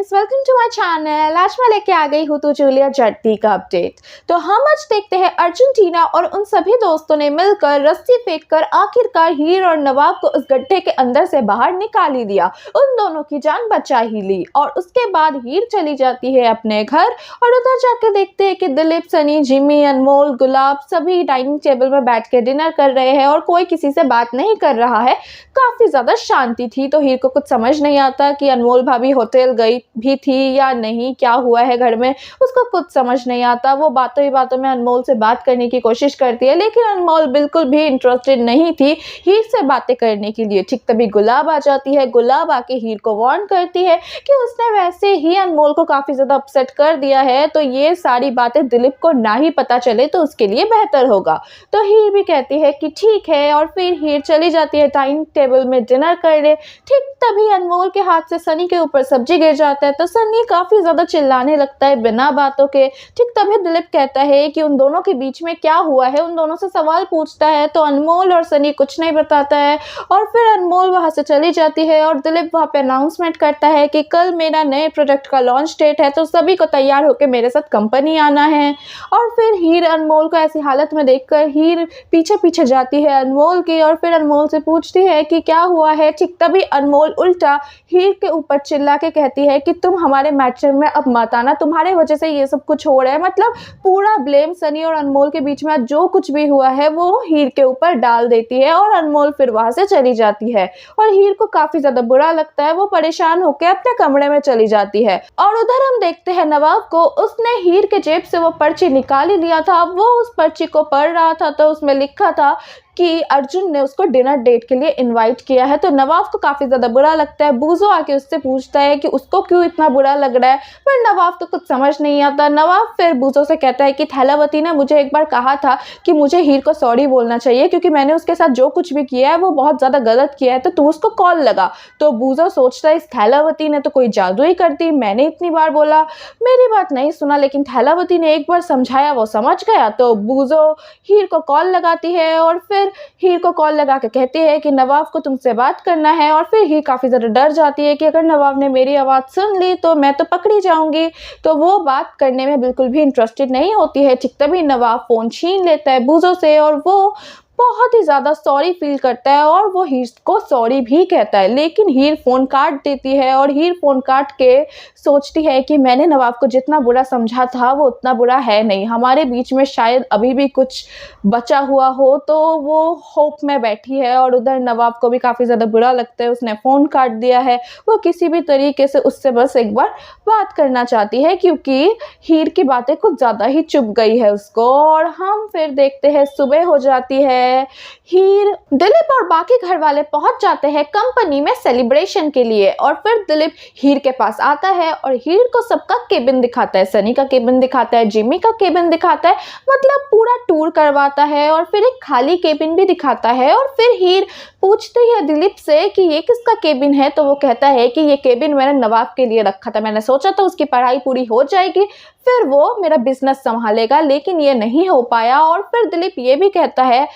Guys, welcome to my channel. आज मैं लेके आ गई हूँ तो जूलिया जट्टी का अपडेट। तो हम आज देखते हैं अर्जेंटीना और उन सभी दोस्तों ने मिलकर रस्सी फेंककर आखिरकार हीर और नवाब को उस गड्ढे के अंदर से बाहर निकाल ही दिया। उन दोनों की जान बचा ही ली और उसके बाद हीर चली जाती है अपने घर और उधर जाके देखते हैं कि दिलीप, सनी, जिमी, अनमोल, गुलाब सभी डाइनिंग टेबल में बैठ के डिनर कर रहे हैं और कोई किसी से बात नहीं कर रहा है। काफी ज्यादा शांति थी। तो हीर को कुछ समझ नहीं आता कि अनमोल भाभी होटल गई भी थी या नहीं, क्या हुआ है घर में, उसको कुछ समझ नहीं आता। वो बातों ही बातों में अनमोल से बात करने की कोशिश करती है, लेकिन अनमोल बिल्कुल भी इंटरेस्टेड नहीं थी हीर से बातें करने के लिए। ठीक तभी गुलाब आ जाती है। गुलाब आके हीर को वार्न करती है कि उसने वैसे ही अनमोल को काफी ज्यादा अपसेट कर दिया है, तो ये सारी बातें दिलीप को ना ही पता चले तो उसके लिए बेहतर होगा। तो हीर भी कहती है कि ठीक है और फिर हीर चली जाती है डाइनिंग टेबल में डिनर करने। ठीक तभी अनमोल के हाथ से सनी के ऊपर सब्जी गिर जाता है, तो सनी काफी ज्यादा चिल्लाने लगता है बिना बातों के। ठीक तभी दिलीप कहता है कि उन दोनों के बीच में क्या हुआ है, उन दोनों से सवाल पूछता है। तो अनमोल और सनी कुछ नहीं बताता है और फिर अनमोल वहां से चली जाती है और दिलीप वहां पे अनाउंसमेंट करता है कि कल मेरा नए प्रोडक्ट का लॉन्च डेट है, तो सभी को तैयार होकर मेरे साथ कंपनी आना है। और फिर हीर अनमोल को ऐसी हालत में देखकर हीर पीछे पीछे जाती है अनमोल की और फिर अनमोल से पूछती है कि क्या हुआ है। ठीक तभी अनमोल उल्टा हीर के ऊपर चिल्ला के कहती है कि तुम हमारे मैटर में अब मत आना, तुम्हारे वजह से ये सब कुछ हो रहा है। मतलब पूरा ब्लेम सनी और अनमोल के बीच में जो कुछ भी हुआ है वो हीर के ऊपर डाल देती है और अनमोल फिर वहां से चली जाती है और हीर को काफी ज्यादा बुरा लगता है। वो परेशान होकर अपने कमरे में चली जाती है और उधर हम देखते हैं नवाब को। उसने हीर के जेब से वो पर्ची निकाल ही लिया था। वो उस पर्ची को पढ़ रहा था तो उसमें लिखा था कि अर्जुन ने उसको डिनर डेट के लिए इनवाइट किया है। तो नवाब को काफी ज्यादा बुरा लगता है। बूजो आके उससे पूछता है कि उसको क्यों इतना बुरा लग रहा है, पर नवाब तो कुछ समझ नहीं आता। नवाब फिर बूजो से कहता है कि थैलावती ने मुझे एक बार कहा था कि मुझे हीर को सॉरी बोलना चाहिए क्योंकि मैंने उसके साथ जो कुछ भी किया है वो बहुत ज्यादा गलत किया है, तो तू उसको कॉल लगा। तो बूजो सोचता है इस थैलावती ने तो कोई जादू ही कर दी, मैंने इतनी बार बोला, मेरी बात नहीं सुना, लेकिन थैलावती ने एक बार समझाया वो समझ गया। तो बूजो हीर को कॉल लगाती है और फिर हीर को कॉल लगा के कहती है कि नवाब को तुमसे बात करना है। और फिर हीर काफी ज्यादा डर जाती है कि अगर नवाब ने मेरी आवाज सुन ली तो मैं तो पकड़ी जाऊंगी। तो वो बात करने में बिल्कुल भी इंटरेस्टेड नहीं होती है। ठीक तभी नवाब फोन छीन लेता है बूजो से और वो बहुत ही ज्यादा सॉरी फील करता है और वो हीर को सॉरी भी कहता है, लेकिन हीर फोन काट देती है और हीर फोन काट के सोचती है कि मैंने नवाब को जितना बुरा समझा था वो उतना बुरा है नहीं, हमारे बीच में शायद अभी भी कुछ बचा हुआ हो। तो वो होप में बैठी है और उधर नवाब को भी काफी ज्यादा बुरा लगता है, उसने फोन काट दिया है। वो किसी भी तरीके से उससे बस एक बार बात करना चाहती है क्योंकि हीर की बातें कुछ ज्यादा ही चुभ गई है उसको। और हम फिर देखते हैं सुबह हो जाती है। हीर, दिलीप और बाकी घर वाले पहुंच जाते हैं कंपनी में सेलिब्रेशन के लिए और फिर दिलीप हीर के पास आता है और हीर को सबका केबिन दिखाता है, सनी का केबिन दिखाता है, जिमी का केबिन दिखाता है, मतलब पूरा टूर करवाता है और फिर एक खाली केबिन भी दिखाता है। और फिर हीर पूछती है दिलीप से कि ये किसका केबिन है, तो वो कहता है कि ये केबिन मैंने नवाब के लिए रखा था, मैंने सोचा था उसकी पढ़ाई पूरी हो जाएगी फिर वो मेरा बिजनेस संभालेगा, लेकिन ये नहीं हो पाया। और फिर दिलीप ये भी कहता है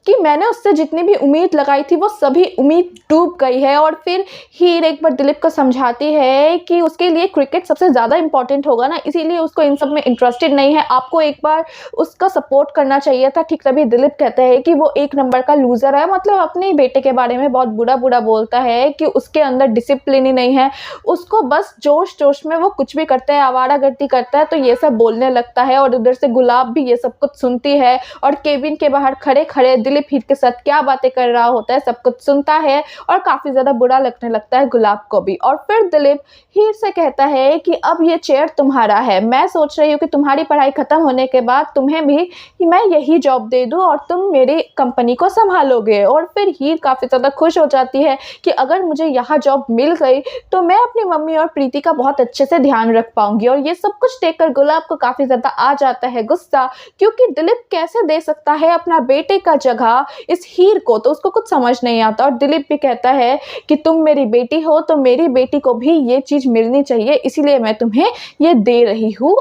कि मैंने उससे जितनी भी उम्मीद लगाई थी वो सभी उम्मीद डूब गई है। और फिर हीर एक बार दिलीप को समझाती है कि उसके लिए क्रिकेट सबसे ज़्यादा इंपॉर्टेंट होगा ना, इसीलिए उसको इन सब में इंटरेस्टेड नहीं है, आपको एक बार उसका सपोर्ट करना चाहिए था। ठीक तभी दिलीप कहता है कि वो एक नंबर का लूज़र है, मतलब अपने बेटे के बारे में बहुत बुरा बुरा बोलता है कि उसके अंदर डिसिप्लिन ही नहीं है, उसको बस जोश जोश में वो कुछ भी करता है, आवारागर्दी करता है, तो ये सब बोलने लगता है। और उधर से गुलाब भी ये सब कुछ सुनती है और केबिन के बाहर खड़े खड़े दिलीप हीर के साथ क्या बातें कर रहा होता है सब कुछ सुनता है और काफी ज्यादा बुरा लगने लगता है गुलाब को भी। और फिर दिलीप हीर से कहता है कि अब ये चेयर तुम्हारा है, मैं सोच रही हूँ कि तुम्हारी पढ़ाई खत्म होने के बाद तुम्हें भी मैं यही जॉब दे दूँ और तुम मेरी कंपनी को संभालोगे। और फिर हीर काफी ज्यादा खुश हो जाती है कि अगर मुझे यहाँ जॉब मिल गई तो मैं अपनी मम्मी और प्रीति का बहुत अच्छे से ध्यान रख पाऊंगी। और ये सब कुछ देखकर गुलाब को काफी ज्यादा आ जाता है गुस्सा, क्योंकि दिलीप कैसे दे सकता है अपना बेटे का जगह इस हीर को, तो उसको कुछ समझ नहीं आता। और दिलीप भी कहता है कि तुम मेरी बेटी हो तो मेरी बेटी को भी ये चीज मिलनी चाहिए, इसीलिए मैं तुम्हें ये दे रही हूँ।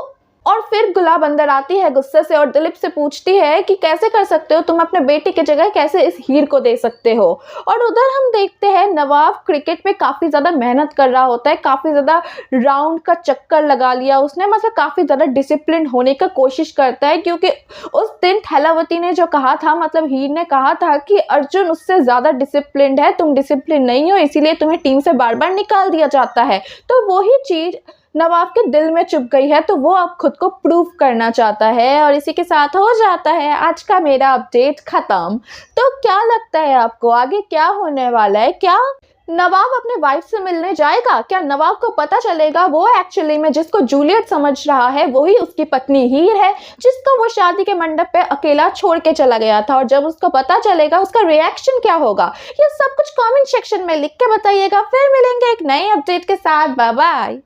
और फिर गुलाब अंदर आती है गुस्से से और दिलीप से पूछती है कि कैसे कर सकते हो तुम, अपने बेटे की जगह कैसे इस हीर को दे सकते हो। और उधर हम देखते हैं नवाब क्रिकेट पे काफ़ी ज़्यादा मेहनत कर रहा होता है, काफ़ी ज़्यादा राउंड का चक्कर लगा लिया उसने, मतलब काफ़ी ज़्यादा डिसिप्लिन होने का कोशिश करता है, क्योंकि उस दिन थैलावती ने जो कहा था, मतलब हीर ने कहा था कि अर्जुन उससे ज़्यादा डिसिप्लिन्ड है, तुम डिसिप्लिन नहीं हो, इसीलिए तुम्हें टीम से बार बार निकाल दिया जाता है। तो वही चीज़ नवाब के दिल में चुभ गई है, तो वो अब खुद को प्रूव करना चाहता है। और इसी के साथ हो जाता है आज का मेरा अपडेट खत्म। तो क्या लगता है आपको आगे क्या होने वाला है? क्या नवाब अपने वाइफ से मिलने जाएगा? क्या नवाब को पता चलेगा वो एक्चुअली में जिसको जूलियट समझ रहा है वही उसकी पत्नी हीर है, जिसको वो शादी के मंडप पे अकेला छोड़ के चला गया था? और जब उसको पता चलेगा उसका रिएक्शन क्या होगा, ये सब कुछ कमेंट सेक्शन में लिख के बताइएगा। फिर मिलेंगे एक नए अपडेट के साथ। Bye bye.